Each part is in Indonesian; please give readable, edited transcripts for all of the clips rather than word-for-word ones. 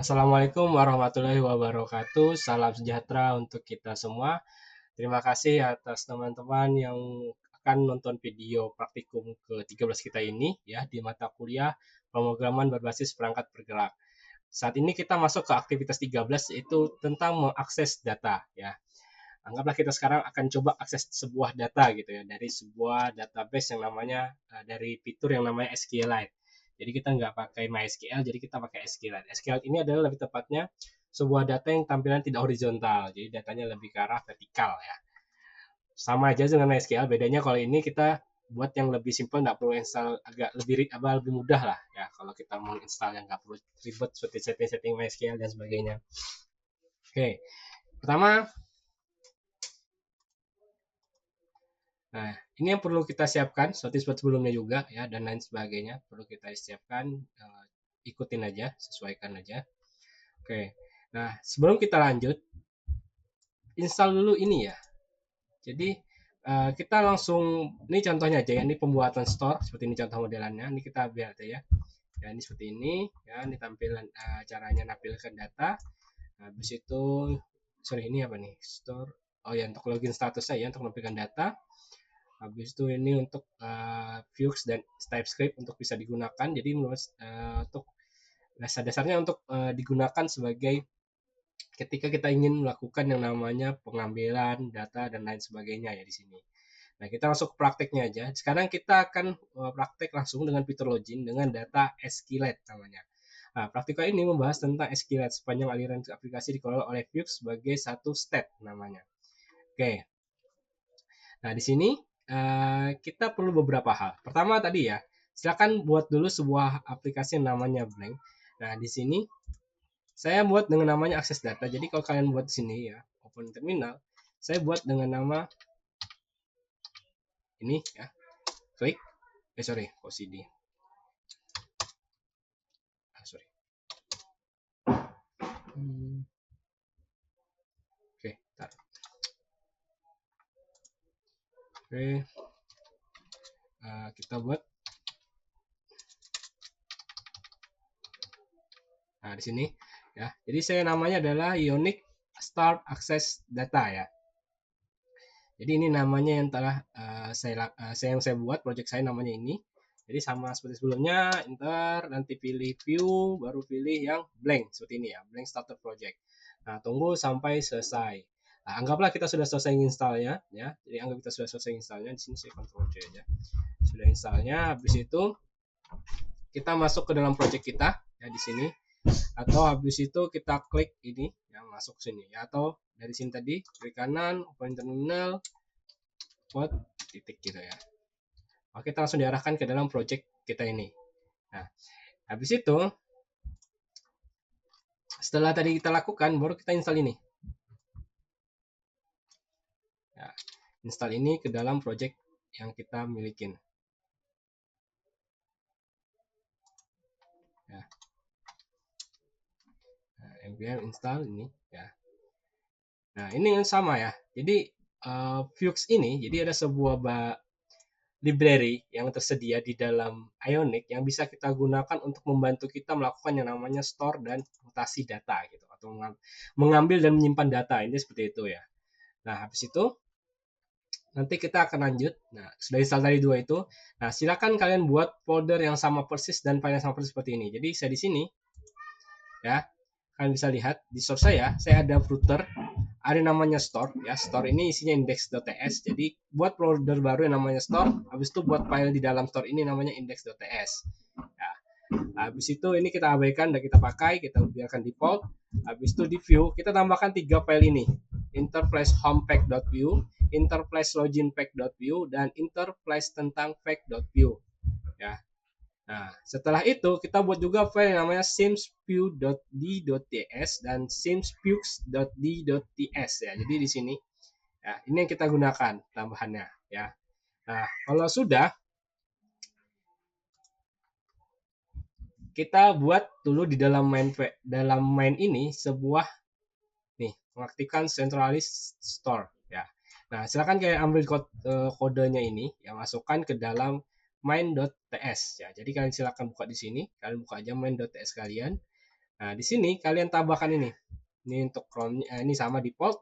Assalamualaikum warahmatullahi wabarakatuh. Salam sejahtera untuk kita semua. Terima kasih atas teman-teman yang akan nonton video praktikum ke-13 kita ini ya di mata kuliah pemrograman berbasis perangkat bergerak. Saat ini kita masuk ke aktivitas 13 yaitu tentang mengakses data ya. Anggaplah kita sekarang akan coba akses sebuah data gitu ya dari sebuah database yang namanya dari fitur yang namanya SQLite. Jadi kita nggak pakai MySQL, jadi kita pakai SQLite. SQLite ini adalah lebih tepatnya sebuah data yang tampilan tidak horizontal, jadi datanya lebih ke arah vertikal ya. Sama aja dengan MySQL, bedanya kalau ini kita buat yang lebih simpel, nggak perlu install, agak lebih mudah lah ya kalau kita mau install yang nggak perlu ribet seperti setting-setting MySQL dan sebagainya. Oke, pertama, nah, ini yang perlu kita siapkan, seperti sebelumnya juga ya, dan lain sebagainya. Perlu kita siapkan, ikutin aja, sesuaikan aja. Oke, nah sebelum kita lanjut, install dulu ini ya. Jadi kita langsung, ini contohnya aja ya, ini pembuatan store, seperti ini contoh modelannya. Ini kita lihat ya. Ya, ini seperti ini, ya, ini tampilan caranya nampilkan data. Habis itu, sorry ini apa nih? Store, oh ya untuk login statusnya ya, untuk menampilkan data. Habis itu ini untuk Vue dan TypeScript untuk bisa digunakan. Jadi menurut untuk dasar-dasarnya untuk digunakan sebagai ketika kita ingin melakukan yang namanya pengambilan data dan lain sebagainya ya di sini. Nah, kita masuk ke prakteknya aja. Sekarang kita akan praktek langsung dengan fitur login dengan data SQLite namanya. Nah, praktika ini membahas tentang SQLite sepanjang aliran aplikasi dikelola oleh Vue sebagai satu state namanya. Oke. Nah, di sini kita perlu beberapa hal. Pertama tadi ya, silakan buat dulu sebuah aplikasi yang namanya Blank. Nah, di sini saya buat dengan namanya akses data. Jadi kalau kalian buat di sini ya, open terminal, saya buat dengan nama ini ya. Klik. Sorry, OCD. Sorry. Oke, tar. Oke. Kita buat. Nah, di sini ya. Jadi saya namanya adalah Ionic Start Access Data ya. Jadi ini namanya yang telah saya buat, project saya namanya ini. Jadi sama seperti sebelumnya, enter, nanti pilih view, baru pilih yang blank seperti ini ya, blank starter project. Nah, tunggu sampai selesai. Nah, anggaplah kita sudah selesai installnya ya. Jadi anggap kita sudah selesai installnya. Di sini saya Ctrl C aja. Sudah installnya, habis itu kita masuk ke dalam project kita ya di sini. Atau habis itu kita klik ini yang masuk sini ya, atau dari sini tadi klik kanan open terminal buat titik gitu ya. Oke, kita langsung diarahkan ke dalam project kita ini. Nah, habis itu setelah tadi kita lakukan baru kita install ini ya, install ini ke dalam project yang kita milikin ya. Nah, npm install ini ya. Nah, ini yang sama ya. Jadi Vue ini, jadi ada sebuah library yang tersedia di dalam Ionic yang bisa kita gunakan untuk membantu kita melakukan yang namanya store dan mutasi data gitu, atau mengambil dan menyimpan data. Ini seperti itu ya. Nah, habis itu nanti kita akan lanjut. Nah, sudah install tadi dua itu. Nah, silakan kalian buat folder yang sama persis dan file yang sama persis seperti ini. Jadi saya di sini ya, kalian bisa lihat di source saya ada footer, ada namanya store ya. Store ini isinya index.ts. Jadi buat folder baru yang namanya store, habis itu buat file di dalam store ini namanya index.ts. Ya. Habis itu ini kita abaikan dan kita pakai, kita biarkan default. Habis itu di view kita tambahkan tiga file ini. Interface homepack.view, interface loginpack.view, dan interface tentang pack.view. Ya. Nah, setelah itu kita buat juga file yang namanya simsview.d.ts dan simspux.d.ts ya. Jadi di sini ya, ini yang kita gunakan tambahannya ya. Nah, kalau sudah kita buat dulu di dalam main ini sebuah nih mengaktifkan centralized store ya. Nah, silakan kalian ambil kodenya ini yang masukkan ke dalam main.ts ya. Jadi kalian silakan buka di sini, kalian buka aja main.ts kalian. Nah, di sini kalian tambahkan ini. Ini untuk Chrome, ini sama default.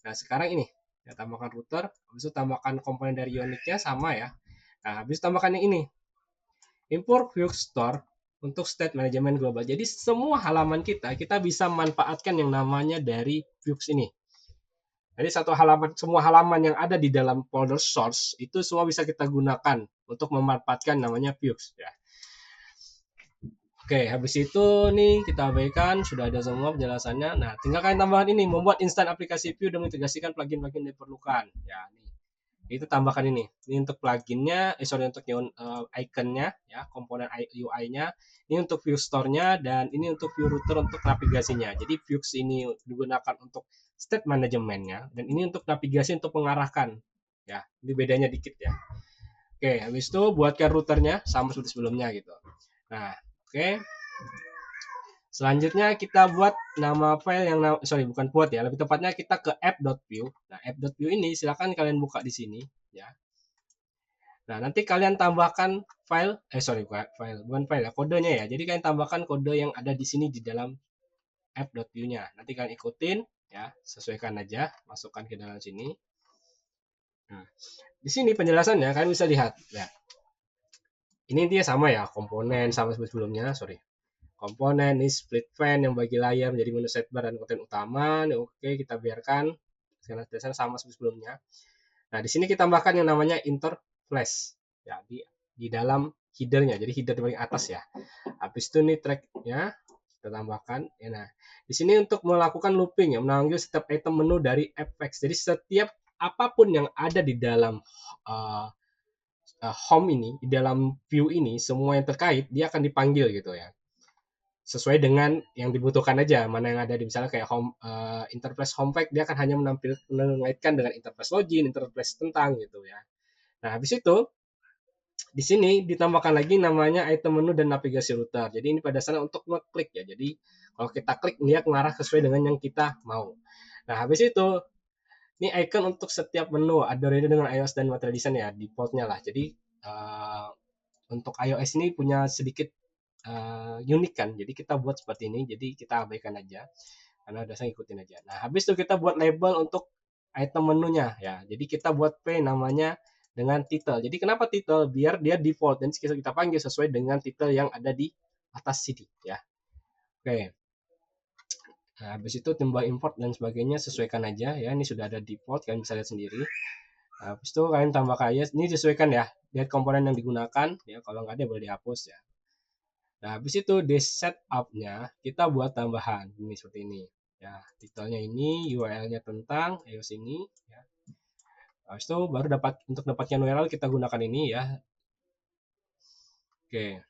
Nah, sekarang ini ya tambahkan router, habis itu tambahkan komponen dari Unix-nya sama ya. Nah, habis tambahkan yang ini. Import Vue Store untuk state management global. Jadi semua halaman kita bisa manfaatkan yang namanya dari Vue ini. Jadi semua halaman yang ada di dalam folder source itu semua bisa kita gunakan untuk memanfaatkan namanya Vue ya. Oke, habis itu nih kita abaikan, sudah ada semua penjelasannya. Nah, tinggal kalian tambahkan ini, membuat instan aplikasi Vue dan mengintegrasikan plugin-plugin yang diperlukan. Ya, nih. Itu tambahkan ini. Ini untuk pluginnya, untuk iconnya, ya, komponen UI-nya. Ini untuk Vue Store-nya dan ini untuk Vue Router untuk navigasinya. Jadi Vue ini digunakan untuk state manajemennya dan ini untuk navigasi untuk mengarahkan. Ya, ini bedanya dikit ya. Oke, habis itu buatkan routernya sama seperti sebelumnya gitu. Nah, oke. Selanjutnya kita buat nama file yang bukan buat ya, lebih tepatnya kita ke app.vue. Nah, app.vue ini silakan kalian buka di sini ya. Nah, nanti kalian tambahkan bukan file ya, kodenya ya. Jadi kalian tambahkan kode yang ada di sini di dalam app.vue-nya. Nanti kalian ikutin ya, sesuaikan aja, masukkan ke dalam sini. Nah, di sini penjelasannya kalian bisa lihat ya. Ini intinya sama ya, komponen sama seperti sebelumnya, komponen ini split fan yang bagi layar menjadi menu sidebar dan konten utama. Ini oke, kita biarkan dasar sama seperti sebelumnya. Nah, di sini kita tambahkan yang namanya interflash ya di dalam headernya. Jadi header di paling atas ya. Habis itu nih tracknya kita tambahkan. Ya, nah, di sini untuk melakukan looping ya, mengambil setiap item menu dari FX. Jadi setiap apapun yang ada di dalam home ini, di dalam view ini, semua yang terkait dia akan dipanggil gitu ya. Sesuai dengan yang dibutuhkan aja, mana yang ada di misalnya kayak interface home pack, dia akan hanya mengaitkan dengan interface login, interface tentang gitu ya. Nah, habis itu di sini ditambahkan lagi namanya item menu dan navigasi router. Jadi ini pada dasarnya untuk ngeklik ya. Jadi kalau kita klik dia mengarah sesuai dengan yang kita mau. Nah, habis itu ini icon untuk setiap menu ada dengan iOS dan Material Design ya, defaultnya lah. Jadi untuk iOS ini punya sedikit unik kan, jadi kita buat seperti ini, jadi kita abaikan aja karena udah saya ikutin aja. Nah, habis itu kita buat label untuk item menunya ya, jadi kita buat P namanya dengan title. Jadi kenapa title? Biar dia default dan kita panggil sesuai dengan title yang ada di atas sini ya. Oke. Nah, habis itu timbal import dan sebagainya sesuaikan aja ya, ini sudah ada default, kalian bisa lihat sendiri. Nah, habis itu kalian tambah aja, ini disesuaikan ya, lihat komponen yang digunakan ya, kalau nggak ada boleh dihapus ya. Nah, habis itu di setup-nya kita buat tambahan ini seperti ini. Ya, titelnya ini, URL-nya tentang iOS ini ya. Habis itu baru untuk dapatkan URL kita gunakan ini ya. Oke.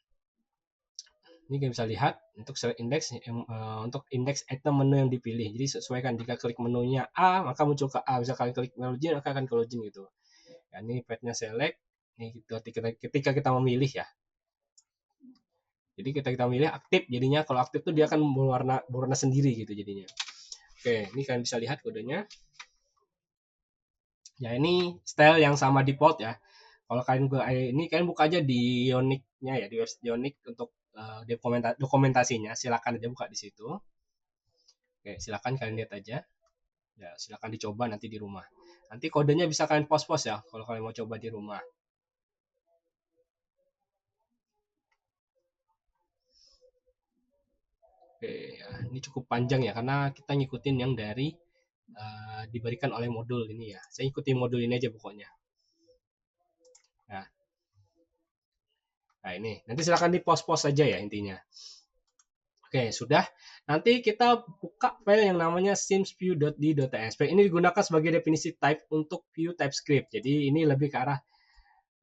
Ini kita bisa lihat untuk indeks untuk indeks item menu yang dipilih. Jadi sesuaikan, jika klik menunya A maka muncul ke A, bisa kalian klik login maka akan ke login gitu. Ya, ini path-nya select. Ini ketika kita memilih ya. Jadi kita milih aktif, jadinya kalau aktif tuh dia akan berwarna sendiri gitu jadinya. Oke, ini kalian bisa lihat kodenya. Ya, ini style yang sama default ya. Kalau kalian kalian buka aja di Ionic-nya ya, di website Ionic untuk dokumentasinya, silakan aja buka di situ. Oke, silakan kalian lihat aja. Ya, silakan dicoba nanti di rumah. Nanti kodenya bisa kalian post ya kalau kalian mau coba di rumah. Oke, ya, ini cukup panjang ya karena kita ngikutin yang dari diberikan oleh modul ini ya. Saya ikutin modul ini aja pokoknya. Nah, ini nanti silakan di post saja ya intinya. Oke, sudah. Nanti kita buka file yang namanya simsview.d.tsp. Ini digunakan sebagai definisi type untuk view TypeScript. Jadi ini lebih ke arah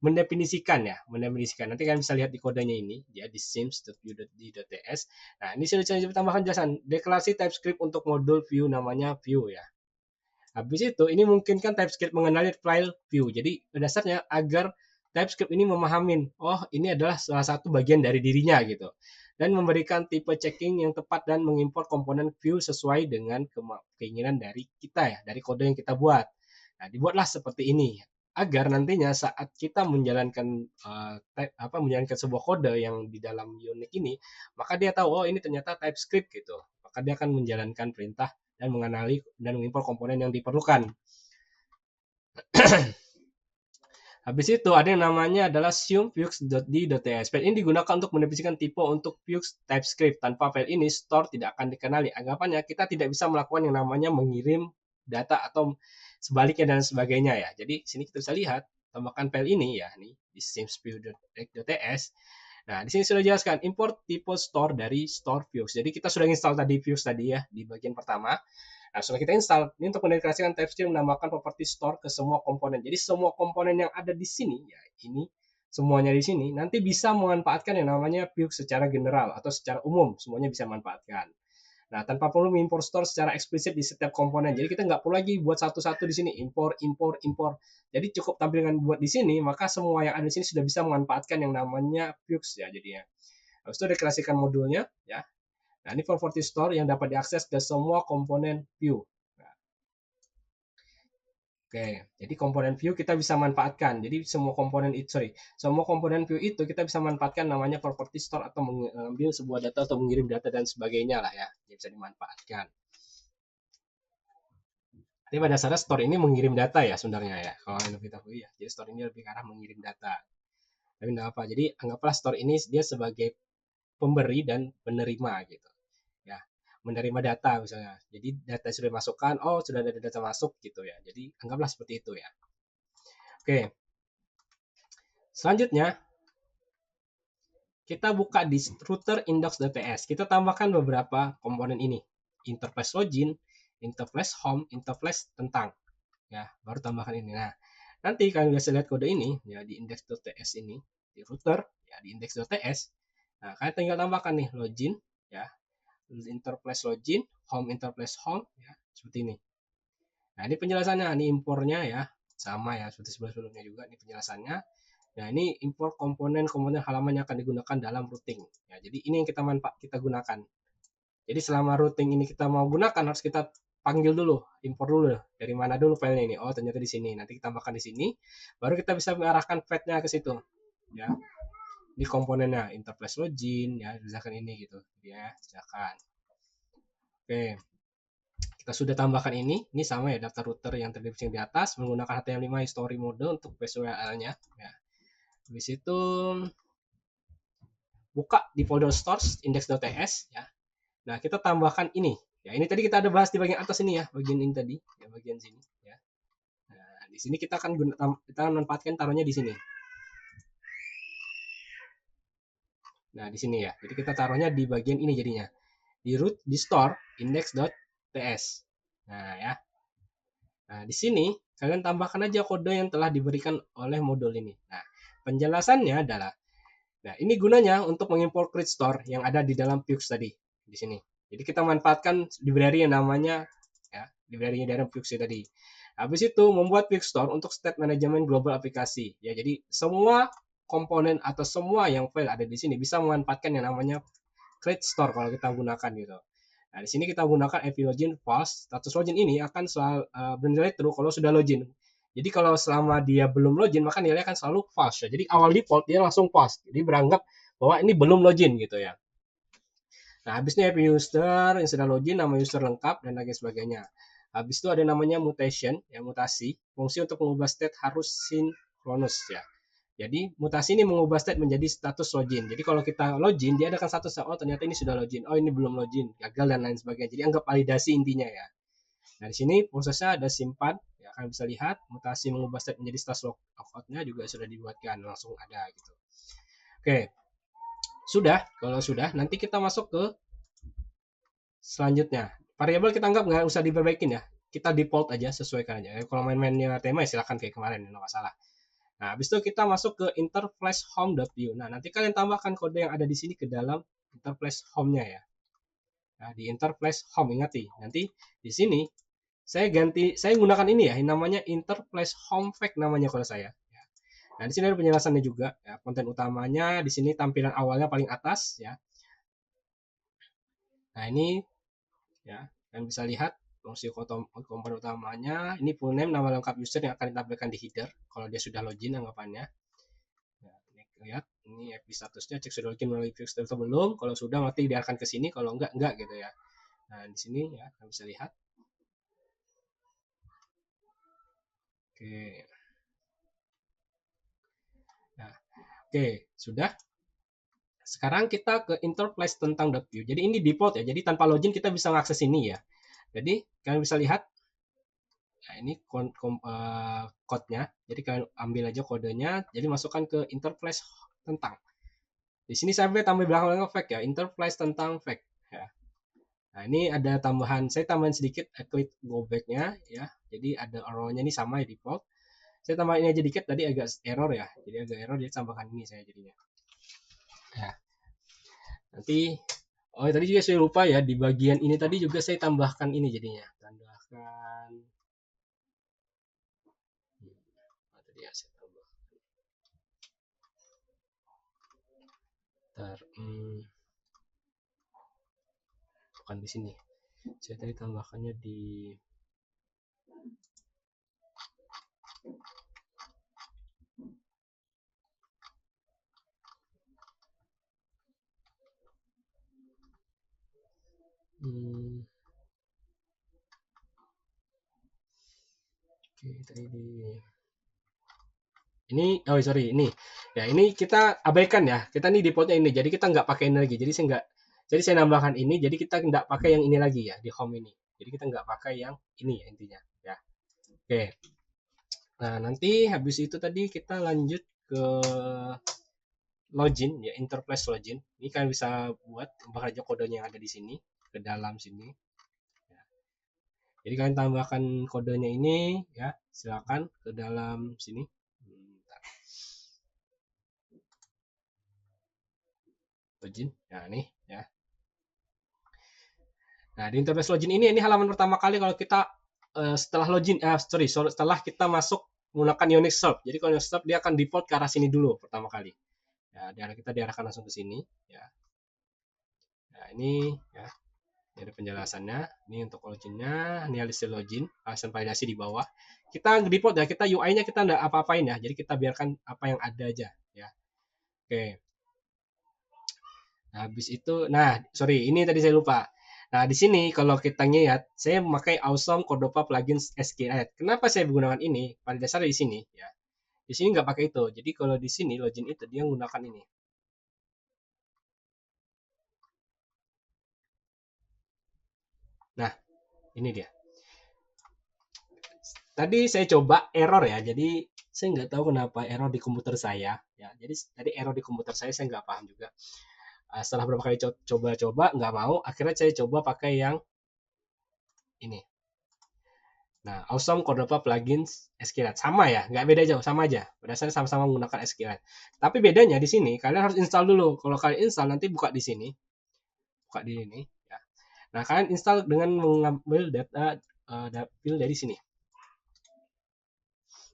mendefinisikan. Nanti kalian bisa lihat di kodenya ini ya, di sims.view.d.ts. Nah, ini sudah saya tambahkan jelasan deklarasi TypeScript untuk modul view namanya view ya. Habis itu ini memungkinkan TypeScript mengenali file view. Jadi dasarnya agar TypeScript ini memahamin, oh ini adalah salah satu bagian dari dirinya gitu. Dan memberikan tipe checking yang tepat dan mengimport komponen view sesuai dengan keinginan dari kita ya, dari kode yang kita buat. Nah, dibuatlah seperti ini. agar nantinya saat kita menjalankan menjalankan sebuah kode yang di dalam unit ini, maka dia tahu oh ini ternyata TypeScript gitu. Maka dia akan menjalankan perintah dan mengenali dan mengimpor komponen yang diperlukan. Habis itu ada yang namanya adalah sum.vux.d.ts. File ini digunakan untuk mendefinisikan tipe untuk Vux TypeScript. Tanpa file ini, store tidak akan dikenali. Anggapannya kita tidak bisa melakukan yang namanya mengirim data atau sebaliknya dan sebagainya ya. Jadi sini kita bisa lihat tambahkan file ini ya, nih di sims.vux.ts. Nah, di sini sudah jelaskan import tipe store dari store Vux. Jadi kita sudah install tadi Vux tadi ya di bagian pertama. Nah, setelah kita install, ini untuk mendeklarasikan TypeScript menambahkan properti store ke semua komponen. Jadi semua komponen yang ada di sini, ya ini semuanya di sini, nanti bisa memanfaatkan yang namanya Vue secara general atau secara umum, semuanya bisa memanfaatkan. Nah, tanpa perlu mengimpor store secara eksplisit di setiap komponen. Jadi kita nggak perlu lagi buat satu-satu di sini, impor, impor, impor. Jadi cukup tampilan buat di sini, maka semua yang ada di sini sudah bisa memanfaatkan yang namanya Vue ya jadinya. Habis itu deklarasikan modulnya, ya. Nah, ini property store yang dapat diakses ke semua komponen view. Nah, oke, jadi komponen view kita bisa manfaatkan. Jadi semua komponen view itu kita bisa manfaatkan namanya property store atau mengambil sebuah data atau mengirim data dan sebagainya lah ya. Jadi bisa dimanfaatkan. Tapi pada dasarnya store ini mengirim data ya sebenarnya ya. Kalau yang kita tahu ya. Jadi store ini lebih ke arah mengirim data. Tapi enggak apa. Jadi anggaplah store ini dia sebagai pemberi dan penerima gitu. Ya, menerima data misalnya. Jadi data sudah dimasukkan, oh sudah ada data masuk gitu ya. Jadi anggaplah seperti itu ya. Oke. Selanjutnya kita buka di router index.ts. Kita tambahkan beberapa komponen ini. Interface login, interface home, interface tentang. Ya, baru tambahkan ini. Nah, nanti kalian bisa lihat kode ini ya di index.ts ini di router ya di index.ts. Nah, kalian tinggal tambahkan nih login ya, interface login, home interface home ya, seperti ini. Nah, ini penjelasannya, ini impornya ya, sama ya seperti sebelumnya juga ini penjelasannya. Nah, ini import komponen-komponen halaman yang akan digunakan dalam routing. Ya, jadi ini yang kita gunakan. Jadi selama routing ini kita mau gunakan harus kita panggil dulu, import dulu dari mana dulu filenya ini. Oh, ternyata di sini. Nanti kita tambahkan di sini, baru kita bisa mengarahkan path-nya ke situ. Ya. Ini komponennya interface login ya, misalkan ini gitu. Ya, silakan. Oke. Kita sudah tambahkan ini sama ya data router yang terdefinisi di atas menggunakan HTML5 history mode untuk PSURL-nya ya. Habis itu buka di folder stores index.ts ya. Nah, kita tambahkan ini. Ya, ini tadi kita ada bahas di bagian atas ini ya, bagian ini tadi, ya bagian sini ya. Nah, di sini kita akan manfaatkan taruhnya di sini. Nah, di sini ya. Jadi kita taruhnya di bagian ini jadinya. Di root di store index.ts. Nah, ya. Nah, di sini kalian tambahkan aja kode yang telah diberikan oleh modul ini. Nah, penjelasannya adalah nah, ini gunanya untuk mengimpor create store yang ada di dalam Vue tadi di sini. Jadi kita manfaatkan library yang namanya ya, library dari Vue tadi. Habis itu membuat Vue store untuk state management global aplikasi. Ya, jadi semua komponen atau semua yang file ada di sini bisa memanfaatkan yang namanya create store kalau kita gunakan gitu. Nah, di sini kita gunakan if login false. Status login ini akan selalu bernilai true kalau sudah login. Jadi kalau selama dia belum login maka nilainya akan selalu false. Jadi awal default dia langsung false. Jadi beranggap bahwa ini belum login gitu ya. Nah, habisnya if user yang sudah login, nama user lengkap dan lain sebagainya. Habis itu ada namanya mutation, ya mutasi. Fungsi untuk mengubah state harus sinkronus ya. Jadi mutasi ini mengubah state menjadi status login. Jadi kalau kita login, dia akan status oh ternyata ini sudah login, oh ini belum login, gagal dan lain sebagainya. Jadi anggap validasi intinya ya. Nah di sini prosesnya ada simpan, ya kalian bisa lihat mutasi mengubah state menjadi status logoutnya juga sudah dibuatkan langsung ada gitu. Oke, sudah. Kalau sudah, nanti kita masuk ke selanjutnya. Variabel kita anggap nggak usah diperbaikin ya. Kita default aja, sesuaikan aja. Kalau main-mainnya tema ya silakan kayak kemarin, nggak masalah. Nah, habis itu kita masuk ke interface home.view. Nah, nanti kalian tambahkan kode yang ada di sini ke dalam interface home-nya ya. Nah, di interface home ingat nih. Nanti di sini saya gunakan ini ya, yang namanya interface home fact namanya kalau saya. Nah, di sini ada penjelasannya juga ya, konten utamanya di sini tampilan awalnya paling atas ya. Nah, ini ya, kalian bisa lihat fungsi komponen utamanya ini full name, nama lengkap user yang akan ditampilkan di header kalau dia sudah login anggapannya. Nah, ini lihat ini IP statusnya cek sudah login melalui fixer atau belum. Kalau sudah nanti diarahkan ke sini, kalau enggak gitu ya. Nah, di sini ya kalian bisa lihat. Oke. Nah, oke, sudah. Sekarang kita ke interface tentang .view. Jadi ini default ya. Jadi tanpa login kita bisa mengakses ini ya. Jadi kalian bisa lihat. Nah, ini code-nya. Jadi kalian ambil aja kodenya. Jadi masukkan ke interface tentang. Di sini saya tambah belakang fake ya. Interface tentang fake. Ya. Nah, ini ada tambahan. Saya tambahin sedikit klik go back-nya ya. Jadi ada error-nya ini sama ya default. Saya tambahin aja dikit tadi agak error ya. Jadi agak error dia tambahkan ini saya jadinya. Ya. Nanti tadi juga saya lupa ya di bagian ini tadi juga saya tambahkan ini jadinya. Tambahkan tadi ya saya tambah. Bukan di sini. Saya tadi tambahkannya di Oke, tadi di ini sorry ini ya ini kita abaikan ya kita nih defaultnya ini jadi kita nggak pakai ini lagi jadi saya nambahkan ini jadi kita nggak pakai yang ini lagi ya di home ini jadi kita nggak pakai yang ini ya intinya ya oke nah nanti habis itu tadi kita lanjut ke login ya interface login ini kalian bisa buat tambah aja kodenya yang ada di sini ke dalam sini ya. Jadi kalian tambahkan kodenya ini ya silakan ke dalam sini. Login ya nih ya. Nah di interface login ini halaman pertama kali kalau kita setelah login setelah kita masuk menggunakan Unix Serve. Jadi kalau Unix Serve dia akan default ke arah sini dulu pertama kali. Ya, kita diarahkan langsung ke sini ya. Nah, ini ya. Ini ada penjelasannya. Ini untuk loginnya, ini list login, alasan validasi di bawah. Kita default ya, kita UI-nya kita enggak apa-apain ya. Jadi kita biarkan apa yang ada aja ya. Oke. Nah, habis itu sorry, ini tadi saya lupa. Nah, di sini kalau kita lihat, saya memakai Awesome Cordova plugin SQLite. Kenapa saya menggunakan ini? Pada dasarnya di sini ya. Di sini nggak pakai itu. Jadi kalau di sini login itu dia menggunakan ini. Nah, ini dia. Tadi saya coba error ya. Jadi saya nggak tahu kenapa error di komputer saya ya. Jadi tadi error di komputer saya nggak paham juga. Setelah beberapa kali coba-coba nggak mau, akhirnya saya coba pakai yang ini. Nah, Awesome Cordova Plugins SQLite sama ya, nggak beda jauh, sama aja. Berdasarnya sama-sama menggunakan SQLite. Tapi bedanya di sini kalian harus install dulu. Kalau kalian install nanti buka di sini, buka di ini. Ya. Nah, kalian install dengan mengambil data file dari sini.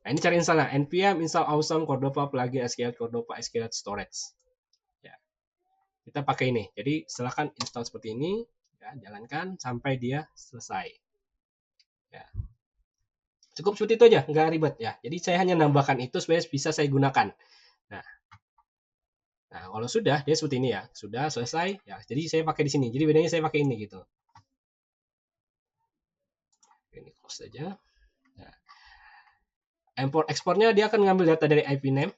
Nah, ini cara installnya. npm install awesome Cordova plugin SQLite Cordova SQLite storage. Ya. Kita pakai ini. Jadi silahkan install seperti ini. Ya, jalankan sampai dia selesai. Ya. Cukup seperti itu aja, nggak ribet ya. Jadi saya hanya nambahkan itu supaya bisa saya gunakan. Nah, kalau sudah dia seperti ini ya, sudah selesai ya. Jadi saya pakai di sini. Jadi bedanya saya pakai ini gitu. Ini close saja. Nah, import ekspornya dia akan ngambil data dari IP name,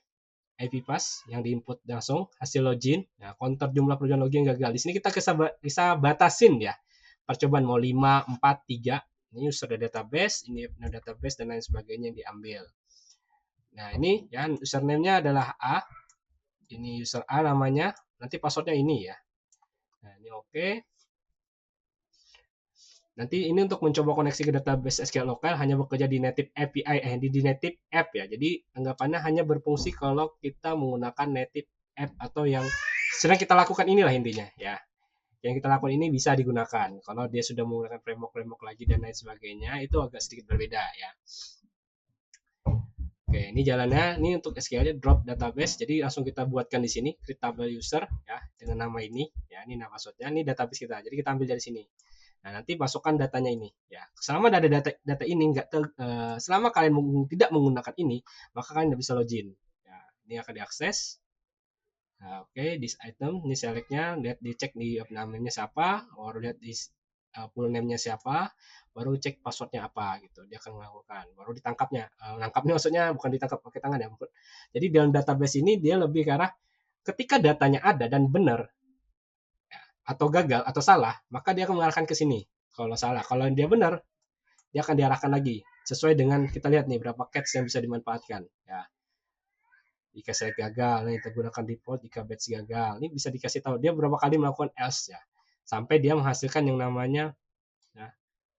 IP pass yang diinput langsung, hasil login, nah counter jumlah perjalanan login gagal. Di sini kita bisa batasin ya. Percobaan mau 5, 4, 3. Ini user database, ini database dan lain sebagainya yang diambil. Nah, ini ya username-nya adalah A. Ini user A namanya, nanti passwordnya ini ya. Nah, ini oke. Nanti ini untuk mencoba koneksi ke database SQL lokal hanya bekerja di native API di native app ya. Jadi anggapannya hanya berfungsi kalau kita menggunakan native app atau yang sedang kita lakukan inilah intinya ya. Yang kita lakukan ini bisa digunakan. Kalau dia sudah menggunakan framework lagi dan lain sebagainya itu agak sedikit berbeda ya. Oke, ini jalannya. Ini untuk SQL-nya drop database. Jadi langsung kita buatkan di sini create table user ya dengan nama ini. Ya, ini nama passwordnya. Ini database kita. Jadi kita ambil dari sini. Nah, nanti masukkan datanya ini ya. Selama ada data ini selama kalian tidak menggunakan ini, maka kalian tidak bisa login. Ya, ini akan diakses. Nah, oke, this item, ini selectnya, lihat dicek di namanya siapa, baru lihat di full name-nya siapa, baru cek passwordnya apa gitu. Dia akan melakukan, baru ditangkapnya. Nangkapnya maksudnya bukan ditangkap pakai tangan ya. Jadi dalam database ini dia lebih ke arah ketika datanya ada dan benar atau gagal atau salah, maka dia akan mengarahkan ke sini. Kalau salah, kalau dia benar, dia akan diarahkan lagi sesuai dengan kita lihat nih berapa catch yang bisa dimanfaatkan. Ya, jika saya gagal, nih kita gunakan default jika batch gagal. Ini bisa dikasih tahu dia berapa kali melakukan else ya, sampai dia menghasilkan yang namanya nah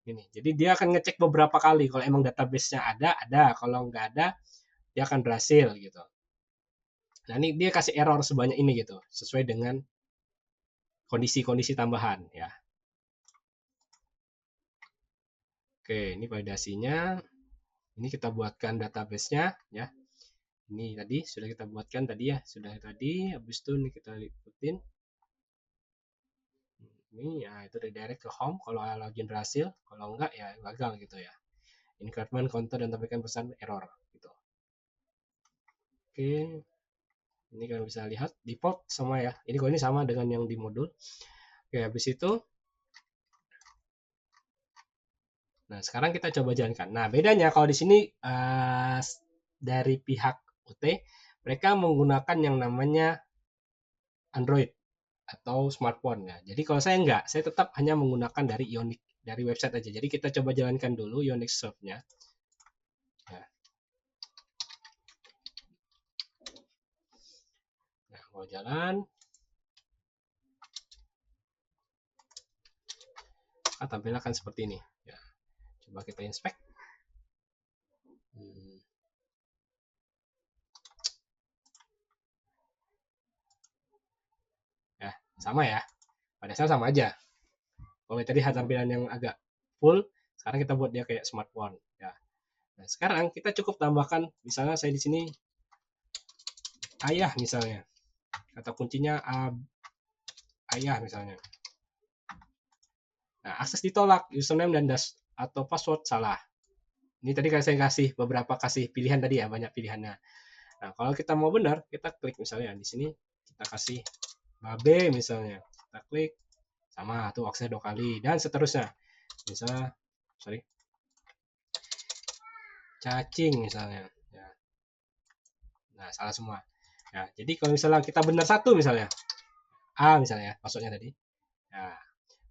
ini. Jadi dia akan ngecek beberapa kali. Kalau emang database-nya ada. Kalau nggak ada, dia akan berhasil gitu. Nah ini dia kasih error sebanyak ini gitu, sesuai dengan kondisi-kondisi tambahan ya. Oke, ini validasinya. Ini kita buatkan database-nya ya. Ini tadi sudah kita buatkan tadi ya, sudah tadi. Habis itu ini kita ikutin. Ini ya itu redirect ke home kalau login berhasil, kalau enggak ya gagal gitu ya. Increment counter dan tampilkan pesan error gitu. Oke. Ini kalian bisa lihat default sama ya. Ini kalau ini sama dengan yang di modul. Oke, habis itu nah, sekarang kita coba jalankan. Nah, bedanya kalau di sini dari pihak UT mereka menggunakan yang namanya Android atau smartphone ya. Jadi kalau saya enggak, saya tetap hanya menggunakan dari Ionic dari website aja. Jadi kita coba jalankan dulu Ionic Serve-nya. Ya. Nah, mau jalan. Tampilan akan seperti ini. Ya. Coba kita inspect. Ya, sama ya. Pada saya sama aja. Kalau tadi tampilan yang agak full, sekarang kita buat dia kayak smartphone. Ya. Nah, sekarang kita cukup tambahkan, misalnya saya di sini ayah misalnya, kata kuncinya ayah misalnya. Nah, akses ditolak, username dan atau password salah. Ini tadi saya kasih beberapa pilihan tadi ya, banyak pilihannya. Nah, kalau kita mau benar, kita klik misalnya di sini kita kasih babe misalnya. Kita klik sama tuh aksesnya 2 kali dan seterusnya. Misalnya cacing misalnya. Ya. Nah, salah semua. Ya, jadi kalau misalnya kita benar satu misalnya, A misalnya, passwordnya tadi. Ya,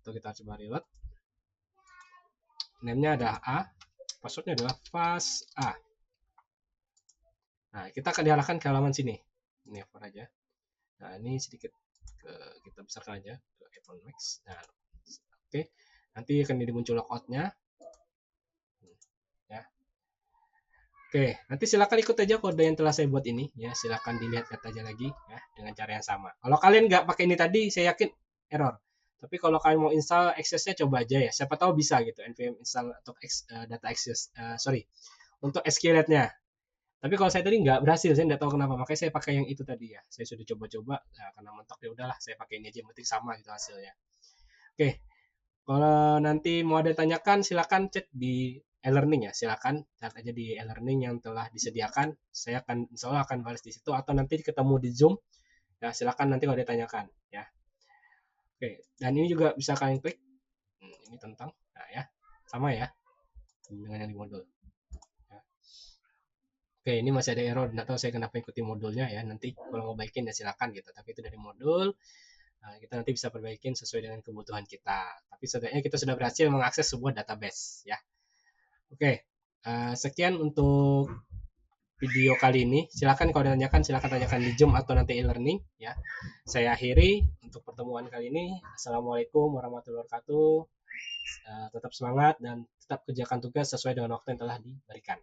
itu kita coba reload. Name-nya ada A, passwordnya adalah fast A. Nah, kita akan diarahkan ke halaman sini. Ini over aja. Nah, ini sedikit kita besarkan aja ke iPhone Max. Nah, oke. Nanti akan muncul logout-nya. Ya. Oke, nanti silakan ikut aja kode yang telah saya buat ini. Ya, silakan dilihat aja lagi ya dengan cara yang sama. Kalau kalian nggak pakai ini tadi, saya yakin error. Tapi kalau kalian mau install access-nya coba aja ya. Siapa tahu bisa gitu npm install untuk data access untuk SQLite-nya. Tapi kalau saya tadi nggak berhasil, saya nggak tahu kenapa. Makanya saya pakai yang itu tadi ya. Saya sudah coba-coba, nah, karena mentok ya udahlah, saya pakai ini aja, yang penting sama gitu hasilnya. Oke, kalau nanti mau ada tanyakan, silakan chat di e-learning ya. Silakan chat aja di e-learning yang telah disediakan. Saya akan insya Allah akan balas di situ atau nanti ketemu di Zoom. Ya, silakan nanti kalau ada tanyakan ya. Oke, dan ini juga bisa kalian klik. Ini tentang, nah ya, sama ya dengan yang di modul. Oke, ini masih ada error. Nggak tahu saya kenapa ikuti modulnya ya. Nanti kalau mau baikin ya silakan gitu. Tapi itu dari modul. Kita nanti bisa perbaikin sesuai dengan kebutuhan kita. Tapi setidaknya kita sudah berhasil mengakses sebuah database ya. Oke, sekian untuk video kali ini. Silakan kalau ditanyakan silakan tanyakan di Zoom atau nanti e-learning ya. Saya akhiri untuk pertemuan kali ini. Assalamualaikum warahmatullahi wabarakatuh. Tetap semangat dan tetap kerjakan tugas sesuai dengan waktu yang telah diberikan.